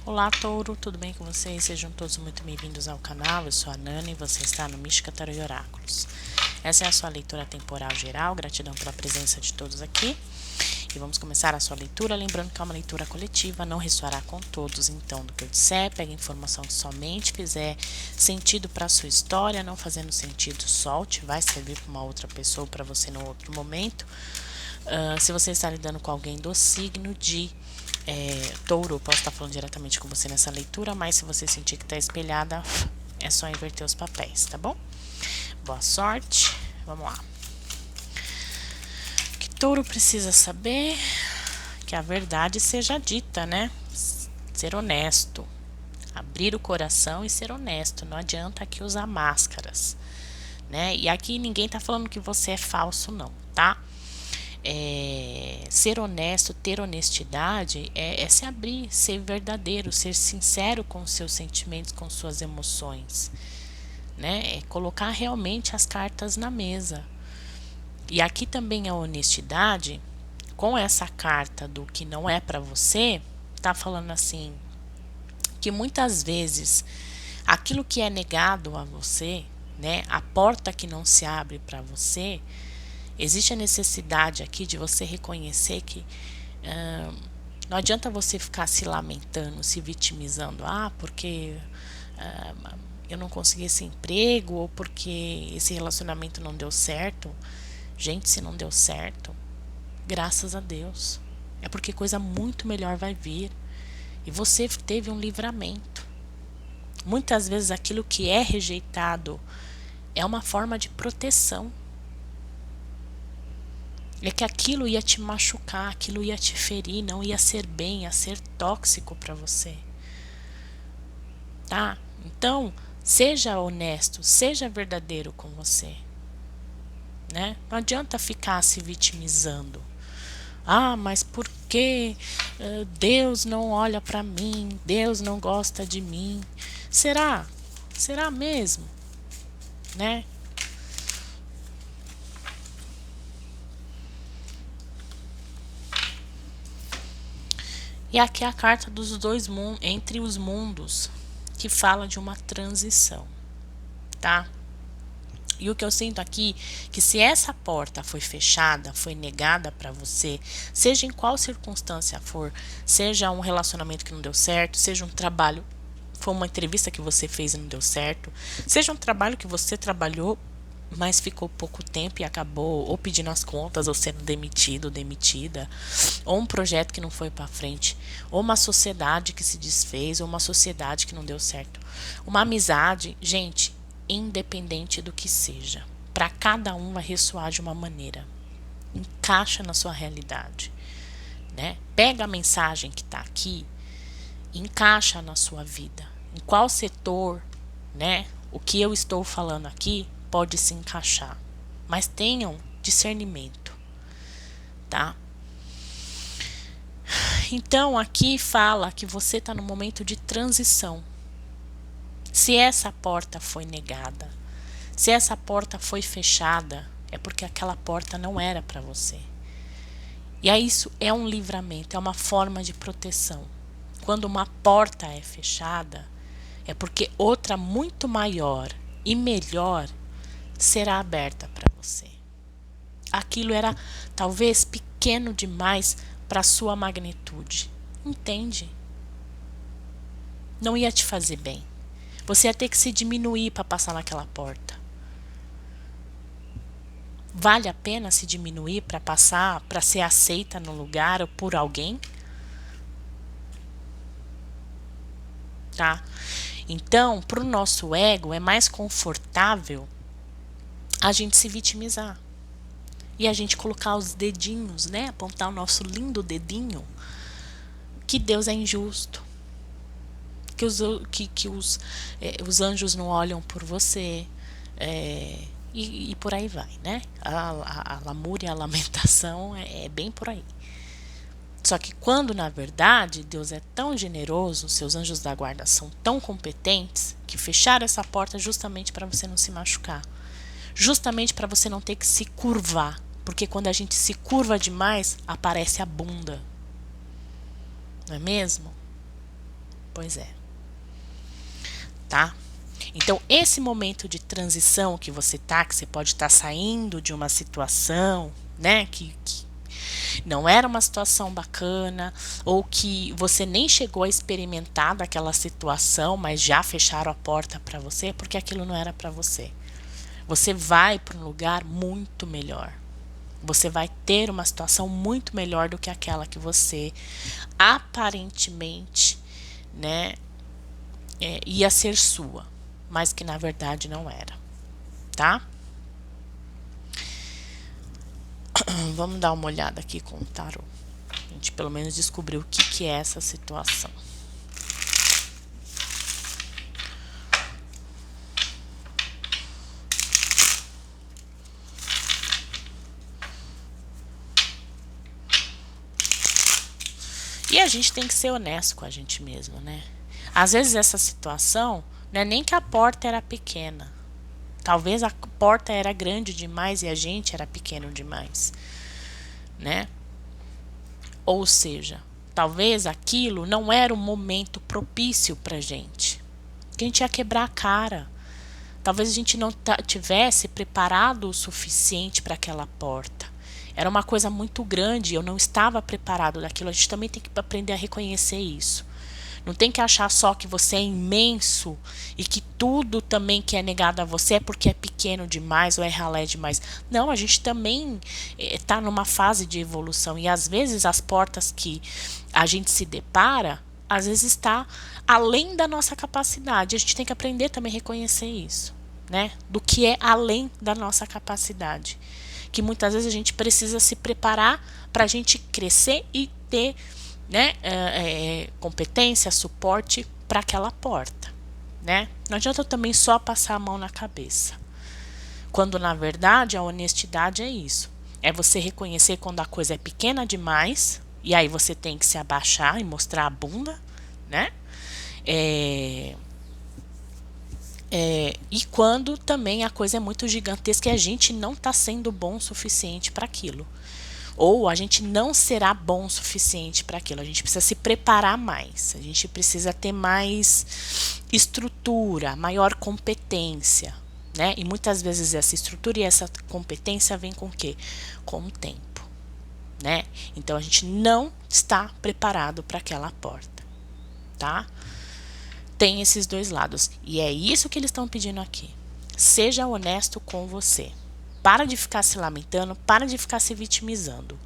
Olá, Touro, tudo bem com vocês? Sejam todos muito bem-vindos ao canal. Eu sou a Nana e você está no Mística Tarô e Oráculos. Essa é a sua leitura temporal geral. Gratidão pela presença de todos aqui. E vamos começar a sua leitura, lembrando que é uma leitura coletiva, não ressoará com todos. Então, do que eu disser, pega informação que somente fizer sentido para a sua história, não fazendo sentido, solte, vai servir para uma outra pessoa, para você no outro momento. Se você está lidando com alguém do signo de Touro, posso estar falando diretamente com você nessa leitura, mas se você sentir que está espelhada, é só inverter os papéis, tá bom? Boa sorte, vamos lá. O que Touro precisa saber? Que a verdade seja dita, né? Ser honesto. Abrir o coração e ser honesto. Não adianta aqui usar máscaras, né? E aqui ninguém tá falando que você é falso, não, tá? Ser honesto, ter honestidade é se abrir, ser verdadeiro, ser sincero com os seus sentimentos, com suas emoções, né? É colocar realmente as cartas na mesa. E aqui também a honestidade, com essa carta do que não é para você, tá falando assim, que muitas vezes aquilo que é negado a você, né? A porta que não se abre para você, existe a necessidade aqui de você reconhecer que não adianta você ficar se lamentando, se vitimizando. Porque eu não consegui esse emprego ou porque esse relacionamento não deu certo. Gente, se não deu certo, graças a Deus. É porque coisa muito melhor vai vir. E você teve um livramento. Muitas vezes aquilo que é rejeitado é uma forma de proteção. É que aquilo ia te machucar, aquilo ia te ferir, não ia ser bem, ia ser tóxico para você. Tá? Então, seja honesto, seja verdadeiro com você. Né? Não adianta ficar se vitimizando. Mas por que Deus não olha para mim? Deus não gosta de mim? Será? Será mesmo? Né? E aqui é a carta dos dois mundos, entre os mundos, que fala de uma transição, tá? E o que eu sinto aqui, que se essa porta foi fechada, foi negada para você, seja em qual circunstância for, seja um relacionamento que não deu certo, seja um trabalho, foi uma entrevista que você fez e não deu certo, seja um trabalho que você trabalhou, mas ficou pouco tempo e acabou ou pedindo as contas, ou sendo demitido, demitida, ou um projeto que não foi para frente, ou uma sociedade que se desfez, ou uma sociedade que não deu certo. Uma amizade, gente, independente do que seja, para cada um vai ressoar de uma maneira. Encaixa na sua realidade, né? Pega a mensagem que está aqui, encaixa na sua vida. Em qual setor, né? O que eu estou falando aqui pode se encaixar, mas tenham discernimento, tá? Então aqui fala que você está no momento de transição. Se essa porta foi negada, se essa porta foi fechada, é porque aquela porta não era para você. E aí isso é um livramento, é uma forma de proteção. Quando uma porta é fechada, é porque outra muito maior e melhor será aberta para você. Aquilo era talvez pequeno demais para sua magnitude. Entende? Não ia te fazer bem. Você ia ter que se diminuir para passar naquela porta. Vale a pena se diminuir para passar, para ser aceita no lugar ou por alguém? Tá? Então, para o nosso ego é mais confortável a gente se vitimizar. E a gente colocar os dedinhos, né? Apontar o nosso lindo dedinho, que Deus é injusto. Que os anjos não olham por você. E por aí vai, né? A lamúria, a lamentação é bem por aí. Só que quando, na verdade, Deus é tão generoso, seus anjos da guarda são tão competentes, que fecharam essa porta justamente para você não se machucar. Justamente para você não ter que se curvar. Porque quando a gente se curva demais, aparece a bunda. Não é mesmo? Pois é, tá? Então, esse momento de transição que você tá, que você pode estar saindo de uma situação, né, que não era uma situação bacana, ou que você nem chegou a experimentar daquela situação, mas já fecharam a porta para você, porque aquilo não era para você. Você vai para um lugar muito melhor. Você vai ter uma situação muito melhor do que aquela que você aparentemente, né, ia ser sua, mas que na verdade não era, tá? Vamos dar uma olhada aqui com o tarô. A gente pelo menos descobriu o que é essa situação. E a gente tem que ser honesto com a gente mesmo, né? Às vezes essa situação não é nem que a porta era pequena. Talvez a porta era grande demais e a gente era pequeno demais, né? Ou seja, talvez aquilo não era um momento propício pra gente. Que a gente ia quebrar a cara. Talvez a gente não tivesse preparado o suficiente para aquela porta. Era uma coisa muito grande, eu não estava preparado daquilo. A gente também tem que aprender a reconhecer isso. Não tem que achar só que você é imenso e que tudo também que é negado a você é porque é pequeno demais ou é ralé demais. Não, a gente também está numa fase de evolução e às vezes as portas que a gente se depara, às vezes está além da nossa capacidade. A gente tem que aprender também a reconhecer isso, né? Do que é além da nossa capacidade. Que muitas vezes a gente precisa se preparar para a gente crescer e ter, né, competência, suporte para aquela porta, né? Não adianta também só passar a mão na cabeça. Quando na verdade a honestidade é isso. É você reconhecer quando a coisa é pequena demais e aí você tem que se abaixar e mostrar a bunda, né? E quando também a coisa é muito gigantesca e a gente não está sendo bom o suficiente para aquilo. Ou a gente não será bom o suficiente para aquilo. A gente precisa se preparar mais. A gente precisa ter mais estrutura, maior competência, né? E muitas vezes essa estrutura e essa competência vem com o quê? Com o tempo, né? Então a gente não está preparado para aquela porta, tá? Tem esses dois lados. E é isso que eles estão pedindo aqui. Seja honesto com você. Para de ficar se lamentando, para de ficar se vitimizando.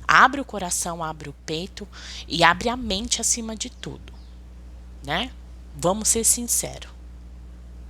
Abre o coração, abre o peito e abre a mente acima de tudo, né? Vamos ser sinceros.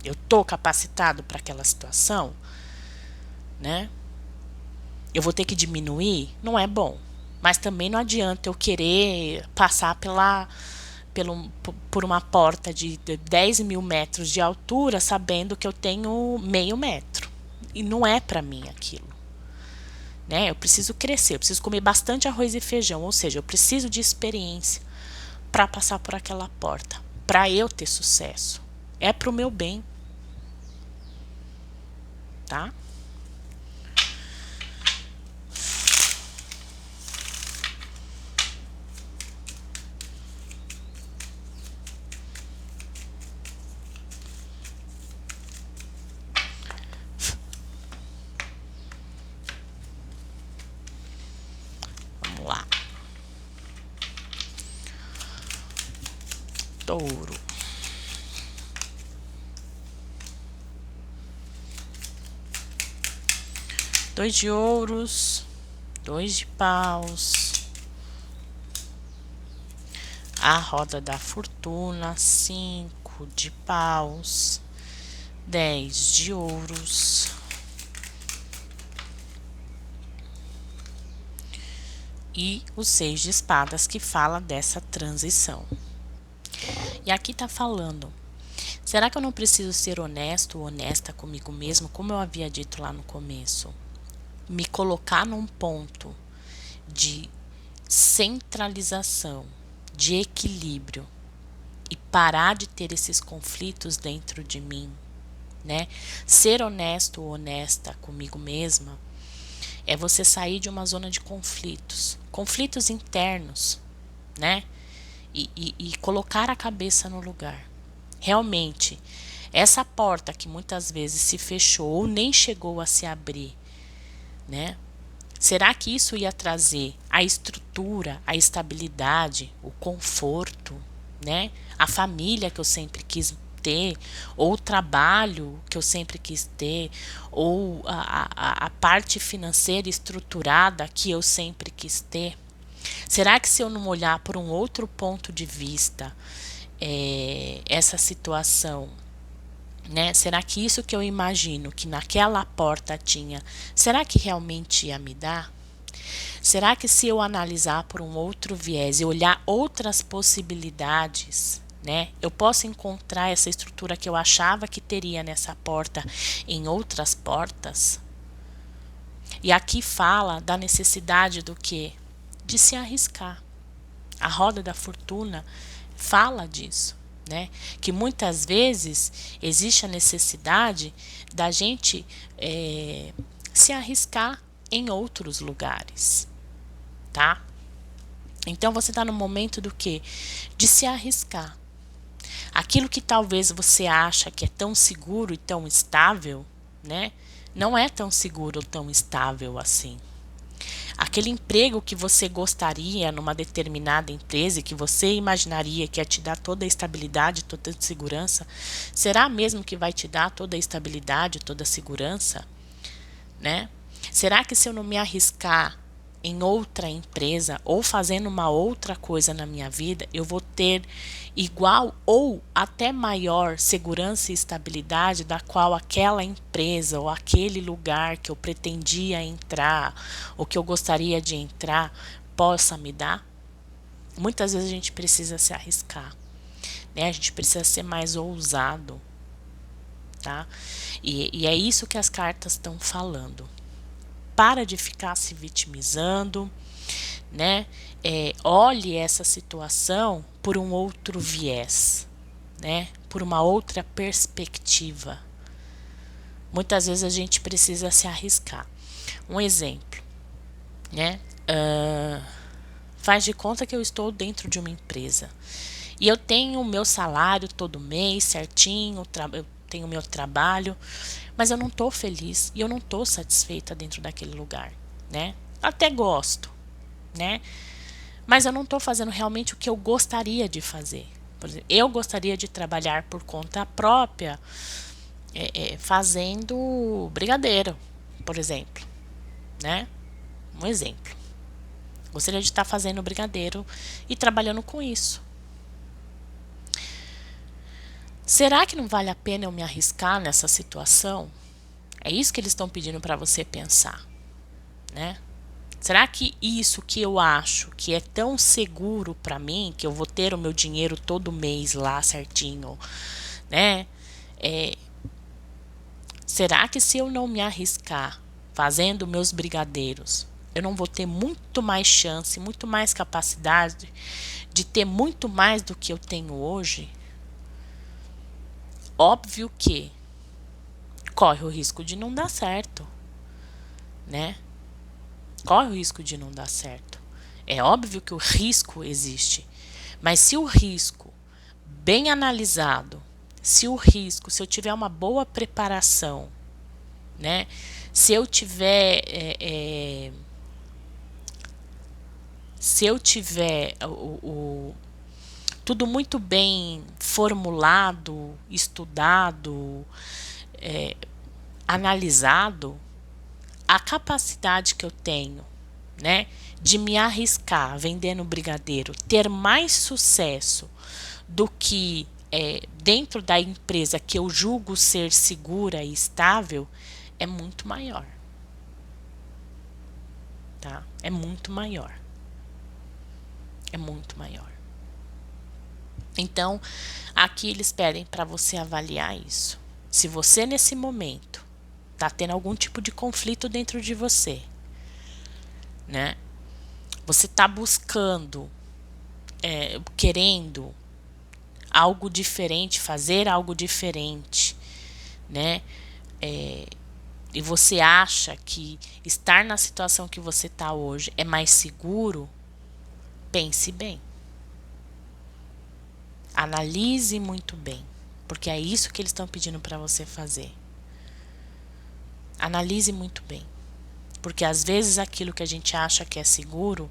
Eu tô capacitado para aquela situação, né? Eu vou ter que diminuir? Não é bom. Mas também não adianta eu querer passar por uma porta de 10 mil metros de altura sabendo que eu tenho meio metro. E não é para mim aquilo, né? Eu preciso crescer, eu preciso comer bastante arroz e feijão, ou seja, eu preciso de experiência para passar por aquela porta, para eu ter sucesso. É pro meu bem, tá? Vamos lá. Touro. Dois de ouros, dois de paus, a roda da fortuna, 5 de paus, 10 de ouros, e o 6 de espadas que fala dessa transição. E aqui tá falando, será que eu não preciso ser honesto ou honesta comigo mesmo, como eu havia dito lá no começo? Me colocar num ponto de centralização, de equilíbrio e parar de ter esses conflitos dentro de mim, né? Ser honesto ou honesta comigo mesma é você sair de uma zona de conflitos, conflitos internos, né? e colocar a cabeça no lugar. Realmente, essa porta que muitas vezes se fechou ou nem chegou a se abrir, né? Será que isso ia trazer a estrutura, a estabilidade, o conforto, né? A família que eu sempre quis ter, ou o trabalho que eu sempre quis ter, ou a parte financeira estruturada que eu sempre quis ter? Será que se eu não olhar por um outro ponto de vista, essa situação, né? Será que isso que eu imagino que naquela porta tinha, será que realmente ia me dar? Será que se eu analisar por um outro viés e olhar outras possibilidades, né, eu posso encontrar essa estrutura que eu achava que teria nessa porta em outras portas? E aqui fala da necessidade do quê? De se arriscar. A roda da fortuna fala disso, né? Que muitas vezes existe a necessidade da gente se arriscar em outros lugares, tá? Então você está no momento do quê? De se arriscar. Aquilo que talvez você acha que é tão seguro e tão estável, né? Não é tão seguro ou tão estável assim. Aquele emprego que você gostaria numa determinada empresa e que você imaginaria que ia te dar toda a estabilidade, toda a segurança, será mesmo que vai te dar toda a estabilidade, toda a segurança, né? Será que se eu não me arriscar em outra empresa ou fazendo uma outra coisa na minha vida, eu vou ter igual ou até maior segurança e estabilidade da qual aquela empresa ou aquele lugar que eu pretendia entrar ou que eu gostaria de entrar possa me dar? Muitas vezes a gente precisa se arriscar, né? A gente precisa ser mais ousado, tá? E é isso que as cartas estão falando. Para de ficar se vitimizando, né? Olhe essa situação por um outro viés, né? Por uma outra perspectiva. Muitas vezes a gente precisa se arriscar. Um exemplo, né? Faz de conta que eu estou dentro de uma empresa e eu tenho o meu salário todo mês certinho, eu tenho o meu trabalho, mas eu não estou feliz e eu não estou satisfeita dentro daquele lugar, né? Até gosto, né? Mas eu não estou fazendo realmente o que eu gostaria de fazer. Por exemplo, eu gostaria de trabalhar por conta própria, fazendo brigadeiro, por exemplo, né? Um exemplo. Gostaria de estar fazendo brigadeiro e trabalhando com isso. Será que não vale a pena eu me arriscar nessa situação? É isso que eles estão pedindo para você pensar, né? Será que isso que eu acho que é tão seguro para mim, que eu vou ter o meu dinheiro todo mês lá certinho, né? Será que se eu não me arriscar fazendo meus brigadeiros, eu não vou ter muito mais chance, muito mais capacidade de ter muito mais do que eu tenho hoje? Óbvio que corre o risco de não dar certo, né? Corre o risco de não dar certo. É óbvio que o risco existe, mas se o risco bem analisado, se eu tiver uma boa preparação, né? Se eu tiver tudo muito bem formulado, estudado, analisado, a capacidade que eu tenho, né, de me arriscar vendendo brigadeiro, ter mais sucesso do que dentro da empresa que eu julgo ser segura e estável, é muito maior, tá? É muito maior. É muito maior. Então, aqui eles pedem para você avaliar isso. Se você nesse momento tá tendo algum tipo de conflito dentro de você, né? Você tá buscando, querendo algo diferente, fazer algo diferente, né? E você acha que estar na situação que você tá hoje é mais seguro, pense bem. Analise muito bem, porque é isso que eles estão pedindo para você fazer. Analise muito bem, porque às vezes aquilo que a gente acha que é seguro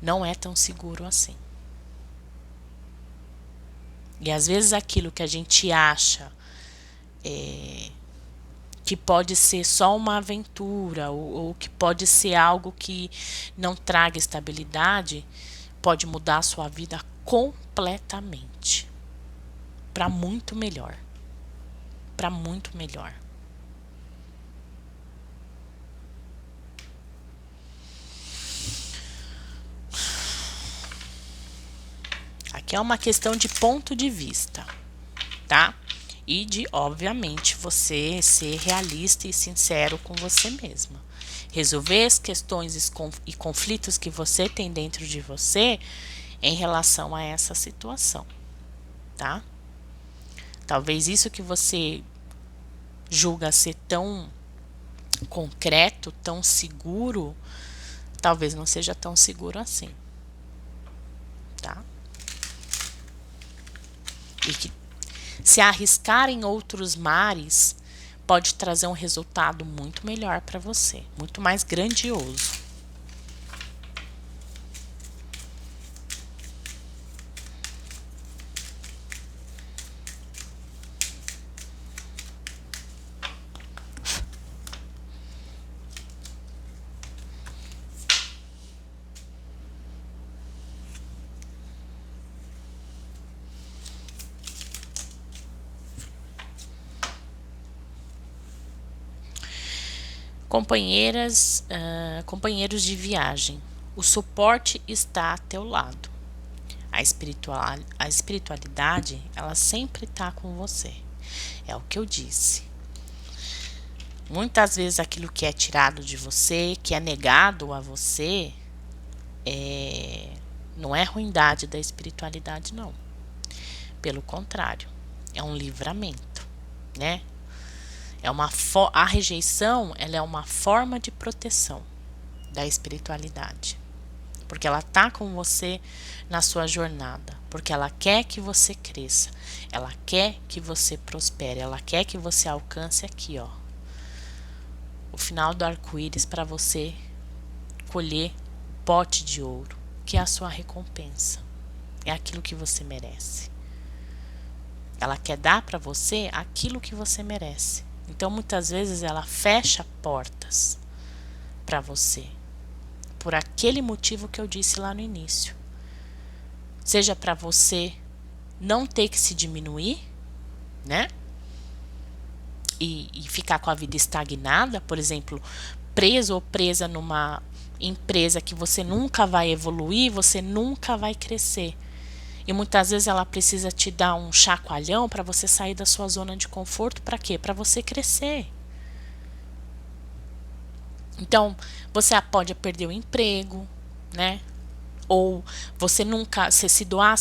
não é tão seguro assim. E às vezes aquilo que a gente acha que pode ser só uma aventura ou que pode ser algo que não traga estabilidade, pode mudar a sua vida completamente para muito melhor. Para muito melhor. Aqui é uma questão de ponto de vista, tá? E de, obviamente, você ser realista e sincero com você mesma. Resolver as questões e conflitos que você tem dentro de você em relação a essa situação, tá? Talvez isso que você julga ser tão concreto, tão seguro, talvez não seja tão seguro assim, tá? E que se arriscar em outros mares pode trazer um resultado muito melhor para você, muito mais grandioso. Companheiras, companheiros de viagem, o suporte está a teu lado. A espiritualidade, ela sempre está com você. É o que eu disse. Muitas vezes aquilo que é tirado de você, que é negado a você, não é ruindade da espiritualidade, não. Pelo contrário, é um livramento, né? A rejeição, ela é uma forma de proteção da espiritualidade. Porque ela tá com você na sua jornada. Porque ela quer que você cresça. Ela quer que você prospere. Ela quer que você alcance aqui, ó, o final do arco-íris para você colher o pote de ouro, que é a sua recompensa. É aquilo que você merece. Ela quer dar para você aquilo que você merece. Então, muitas vezes, ela fecha portas para você. Por aquele motivo que eu disse lá no início. Seja para você não ter que se diminuir, né? E ficar com a vida estagnada, por exemplo, preso ou presa numa empresa que você nunca vai evoluir, você nunca vai crescer. E muitas vezes ela precisa te dar um chacoalhão para você sair da sua zona de conforto. Para quê? Para você crescer. Então, você pode perder o emprego, né? Ou você nunca, você se doar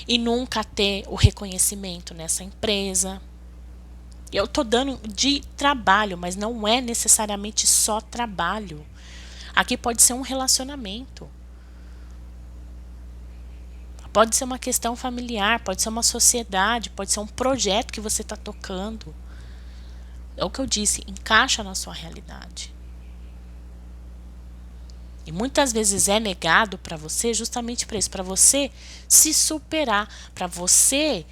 e nunca ter o reconhecimento nessa empresa. Eu tô dando de trabalho, mas não é necessariamente só trabalho. Aqui pode ser um relacionamento. Pode ser uma questão familiar, pode ser uma sociedade, pode ser um projeto que você está tocando. É o que eu disse, encaixa na sua realidade. E muitas vezes é negado para você justamente para isso, para você se superar, para você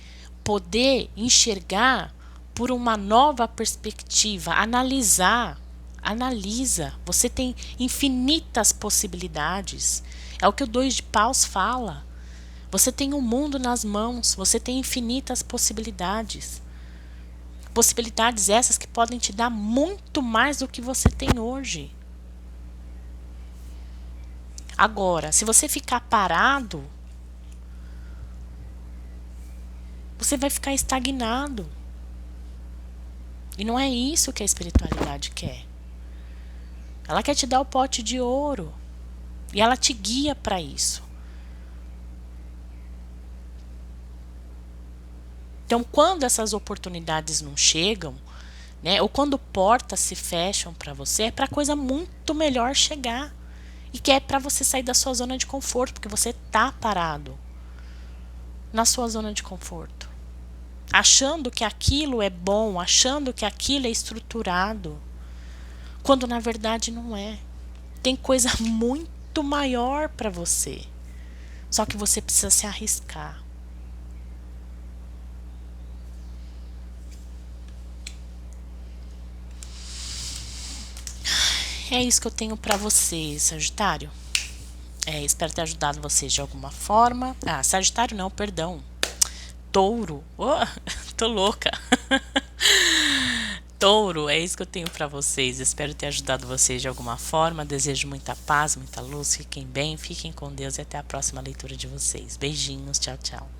poder enxergar por uma nova perspectiva, analisa. Você tem infinitas possibilidades. É o que o 2 de paus fala. Você tem um mundo nas mãos, você tem infinitas possibilidades. Possibilidades essas que podem te dar muito mais do que você tem hoje. Agora, se você ficar parado, você vai ficar estagnado. E não é isso que a espiritualidade quer. Ela quer te dar o pote de ouro. E ela te guia para isso. Então, quando essas oportunidades não chegam, né, ou quando portas se fecham para você, é para coisa muito melhor chegar. e que é para você sair da sua zona de conforto, porque você tá parado na sua zona de conforto, achando que aquilo é bom, achando que aquilo é estruturado, quando na verdade não é. Tem coisa muito maior para você, só que você precisa se arriscar. É isso que eu tenho para você, Sagitário. Espero ter ajudado vocês de alguma forma. Sagitário não, perdão. Touro. Oh, tô louca. Touro, é isso que eu tenho para vocês. Espero ter ajudado vocês de alguma forma. Desejo muita paz, muita luz. Fiquem bem, fiquem com Deus e até a próxima leitura de vocês. Beijinhos, tchau, tchau.